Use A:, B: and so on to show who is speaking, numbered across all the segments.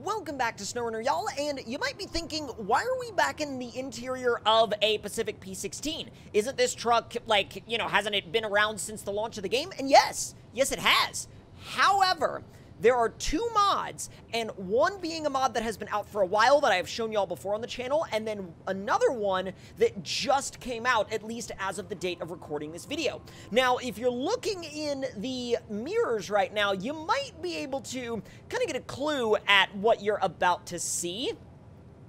A: welcome back to SnowRunner, y'all, and you might be thinking, why are we back in the interior of a Pacific P16? Isn't this truck, like, hasn't it been around since the launch of the game? And yes, it has. However, there are two mods, and one being a mod that has been out for a while that I have shown y'all before on the channel, and then another one that just came out, at least as of the date of recording this video. Now, if you're looking in the mirrors right now, you might be able to kind of get a clue at what you're about to see.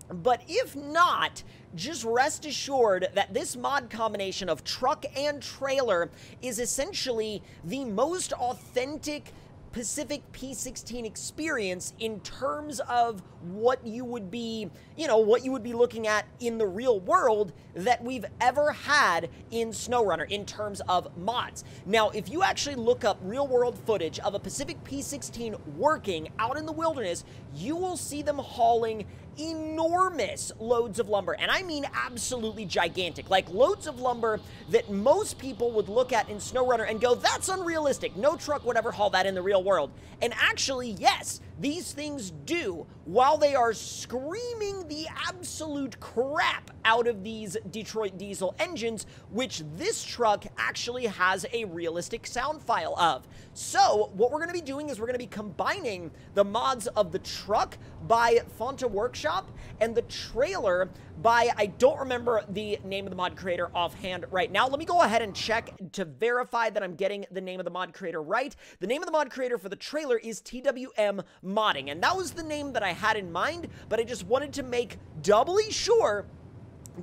A: But if not, just rest assured that this mod combination of truck and trailer is essentially the most authentic Pacific P16 experience in terms of what you would be, looking at in the real world that we've ever had in SnowRunner in terms of mods. Now, if you actually look up real-world footage of a Pacific P16 working out in the wilderness, you will see them hauling enormous loads of lumber, and I mean absolutely gigantic, like loads of lumber that most people would look at in SnowRunner and go, that's unrealistic, no truck would ever haul that in the real world. And actually, yes, these things do, while they are screaming the absolute crap out of these Detroit diesel engines, which this truck actually has a realistic sound file of. So, what we're going to be doing is we're going to be combining the mods of the truck by Fonta Workshop and the trailer by, I don't remember the name of the mod creator offhand right now. Let me go ahead and check to verify that I'm getting the name of the mod creator right. The name of the mod creator for the trailer is TWM Modding, and that was the name that I had in mind, but I just wanted to make doubly sure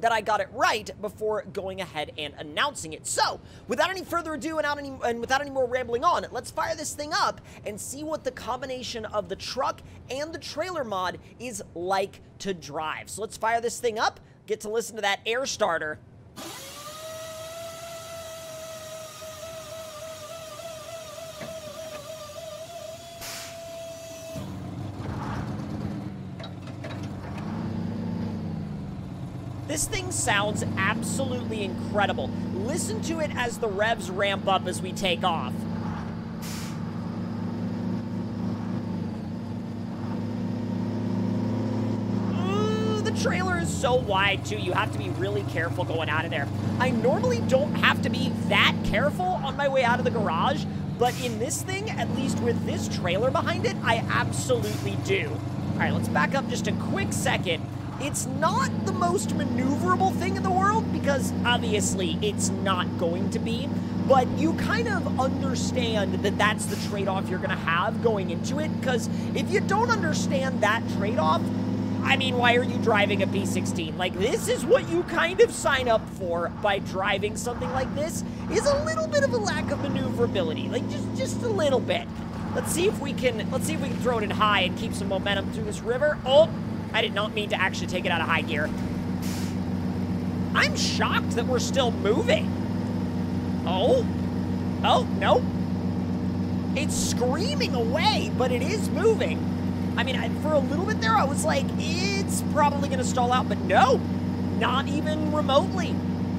A: that I got it right before going ahead and announcing it. So, without any further ado and without any more rambling on, let's fire this thing up and see what the combination of the truck and the trailer mod is like to drive. So let's fire this thing up, get to listen to that air starter. This thing sounds absolutely incredible. Listen to it as the revs ramp up as we take off. Ooh, the trailer is so wide, too. You have to be really careful going out of there. I normally don't have to be that careful on my way out of the garage, but in this thing, at least with this trailer behind it, I absolutely do. All right, let's back up just a quick second. It's not the most maneuverable thing in the world, because obviously it's not going to be, but you kind of understand that that's the trade-off you're going to have going into it, because if you don't understand that trade-off, I mean, why are you driving a P16? Like, this is what you kind of sign up for by driving something like this, is a little bit of a lack of maneuverability, like just a little bit. Let's see if we can throw it in high and keep some momentum through this river. Oh, I did not mean to actually take it out of high gear. I'm shocked that we're still moving. Oh, no. It's screaming away, but it is moving. I mean, for a little bit there, I was like, it's probably going to stall out, but no, not even remotely.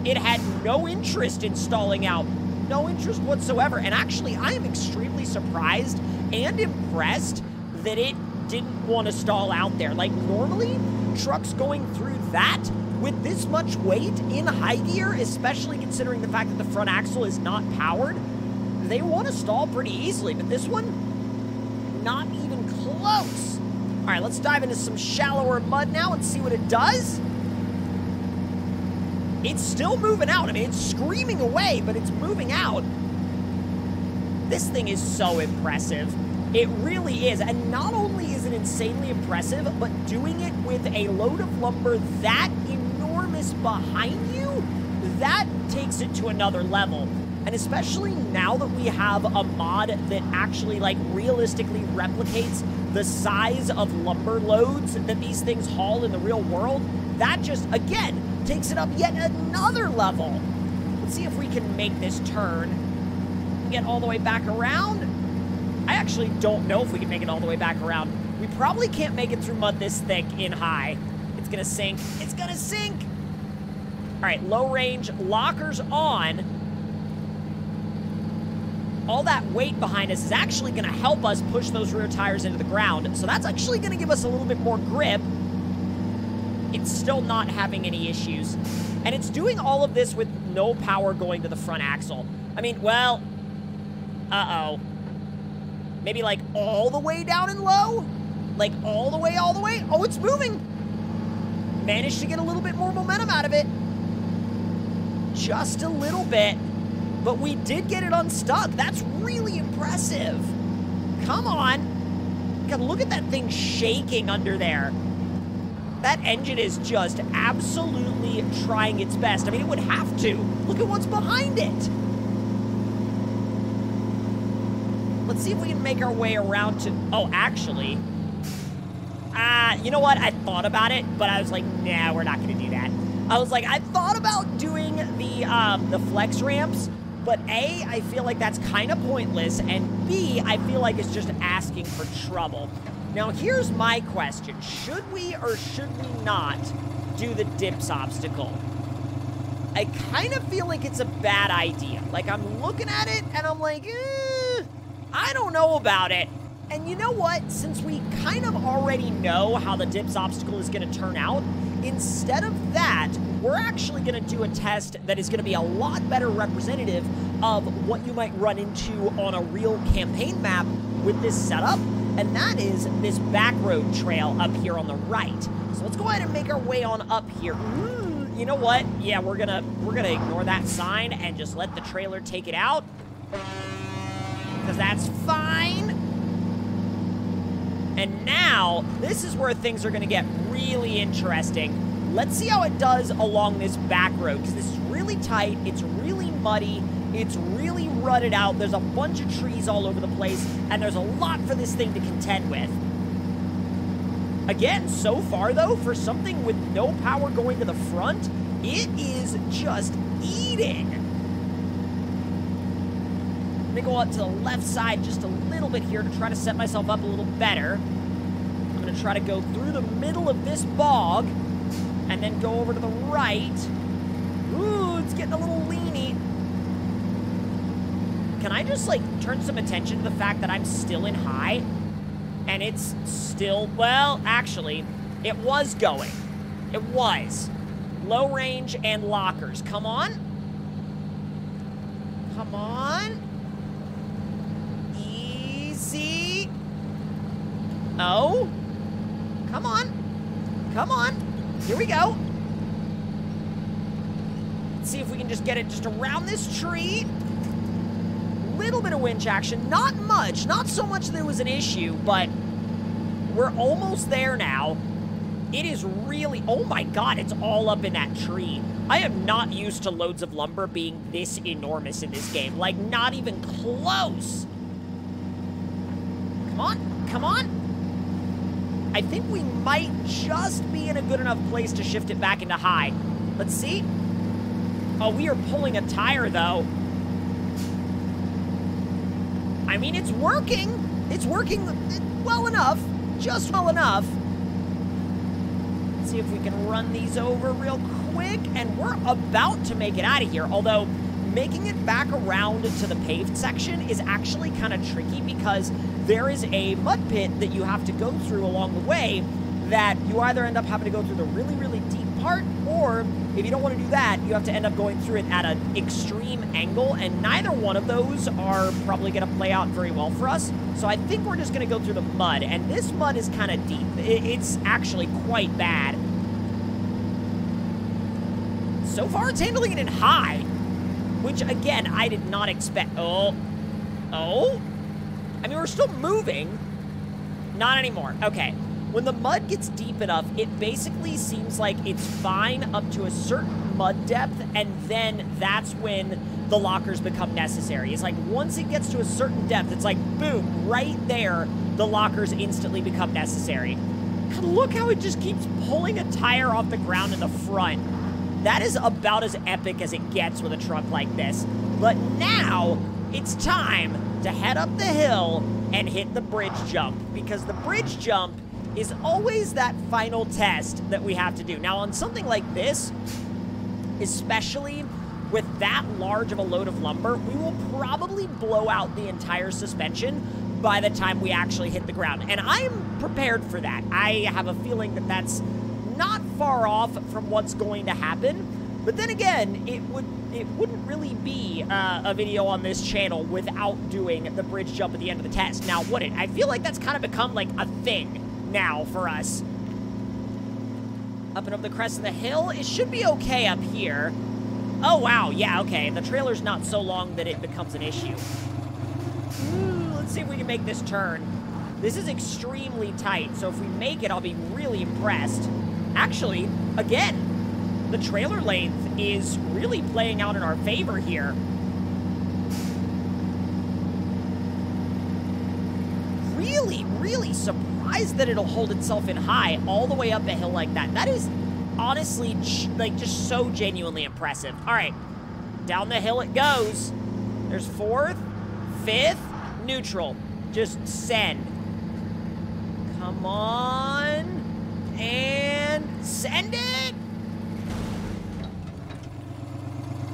A: It had no interest in stalling out, no interest whatsoever. And actually, I am extremely surprised and impressed that it didn't want to stall out there. Like, normally, trucks going through that with this much weight in high gear, especially considering the fact that the front axle is not powered, they want to stall pretty easily, but this one, not even close. All right, let's dive into some shallower mud now and see what it does. It's still moving out. I mean, it's screaming away, but it's moving out. This thing is so impressive. It really is, and not only is it insanely impressive, but doing it with a load of lumber that enormous behind you, that takes it to another level. And especially now that we have a mod that actually, like, realistically replicates the size of lumber loads that these things haul in the real world, that just, again, takes it up yet another level. Let's see if we can make this turn. Get all the way back around. I actually don't know if we can make it all the way back around. We probably can't make it through mud this thick in high. It's gonna sink. It's gonna sink! All right, low range, lockers on. all that weight behind us is actually going to help us push those rear tires into the ground. So that's actually going to give us a little bit more grip. It's still not having any issues. And it's doing all of this with no power going to the front axle. I mean, well, uh-oh. Maybe like all the way down and low? Like all the way, all the way? Oh, it's moving. Managed to get a little bit more momentum out of it. Just a little bit. But we did get it unstuck. That's really impressive. Come on. God, look at that thing shaking under there. That engine is just absolutely trying its best. I mean, it would have to. Look at what's behind it. Let's see if we can make our way around to... Oh, actually... you know what? I thought about it, but I was like, nah, we're not going to do that. I was like, I thought about doing the flex ramps, but A, I feel like that's kind of pointless, and B, I feel like it's just asking for trouble. Now, here's my question. Should we or should we not do the dips obstacle? I kind of feel like it's a bad idea. Like, I'm looking at it, and I'm like, I don't know about it. And you know what? Since we kind of already know how the dips obstacle is going to turn out, instead of that, we're actually going to do a test that is going to be a lot better representative of what you might run into on a real campaign map with this setup, and that is this back road trail up here on the right. So let's go ahead and make our way on up here. You know what? Yeah, we're gonna ignore that sign and just let the trailer take it out, because that's fine. And now, this is where things are going to get really interesting. Let's see how it does along this back road, because this is really tight, it's really muddy, it's really rutted out, there's a bunch of trees all over the place, and there's a lot for this thing to contend with. Again, so far though, for something with no power going to the front, it is just eating. Let me go up to the left side just a little bit here to try to set myself up a little better. I'm going to try to go through the middle of this bog and then go over to the right. Ooh, it's getting a little leany. Can I just, like, turn some attention to the fact that I'm still in high? And it's still, well, actually, it was going. It was. Low range and lockers. Come on. Come on. Easy. Oh. Come on. Come on. Here we go. Let's see if we can just get it just around this tree. Little bit of winch action. Not much. Not so much that it was an issue, but we're almost there now. It is really... Oh my god, it's all up in that tree. I am not used to loads of lumber being this enormous in this game. Like, not even close. Come on. Come on. I think we might just be in a good enough place to shift it back into high. Let's see. Oh, we are pulling a tire, though. I mean, it's working. It's working well enough. Just well enough. Let's see if we can run these over real quick. And we're about to make it out of here. Although, making it back around to the paved section is actually kind of tricky because there is a mud pit that you have to go through along the way that you either end up having to go through the really, really deep part, or if you don't want to do that, you have to end up going through it at an extreme angle, and neither one of those are probably going to play out very well for us. So I think we're just going to go through the mud, and this mud is kind of deep. It's actually quite bad. So far, it's handling it in high, which, again, I did not expect. Oh. Oh? I mean, we're still moving. Not anymore. Okay. When the mud gets deep enough, it basically seems like it's fine up to a certain mud depth, and then that's when the lockers become necessary. It's like once it gets to a certain depth, it's like, boom, right there, the lockers instantly become necessary. God, look how it just keeps pulling a tire off the ground in the front. That is about as epic as it gets with a truck like this. But now, it's time to head up the hill and hit the bridge jump, because the bridge jump is always that final test that we have to do. Now, on something like this, especially with that large of a load of lumber, we will probably blow out the entire suspension by the time we actually hit the ground. And I am prepared for that. I have a feeling that that's not far off from what's going to happen. But then again, it wouldn't really be a video on this channel without doing the bridge jump at the end of the test. Now, would it? I feel like that's kind of become like a thing now for us. Up and up the crest of the hill. It should be okay up here. Oh, wow. Yeah, okay. The trailer's not so long that it becomes an issue. Ooh, let's see if we can make this turn. This is extremely tight, so if we make it, I'll be really impressed. Actually, again, the trailer length is really playing out in our favor here. Really surprised that it'll hold itself in high all the way up a hill like that. That is honestly, like, just so genuinely impressive. All right, down the hill it goes. There's 4th, 5th, neutral. Just send. Come on. And send it.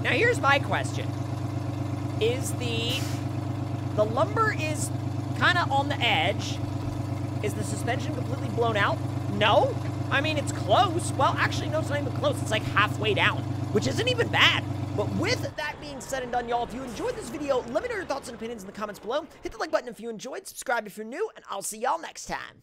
A: Now, here's my question. Is the lumber is kind of on the edge. Is the suspension completely blown out? No. I mean, it's close. Well, actually, no, it's not even close. It's like halfway down, which isn't even bad. But with that being said and done, y'all, if you enjoyed this video, let me know your thoughts and opinions in the comments below. Hit the like button if you enjoyed, subscribe if you're new, and I'll see y'all next time.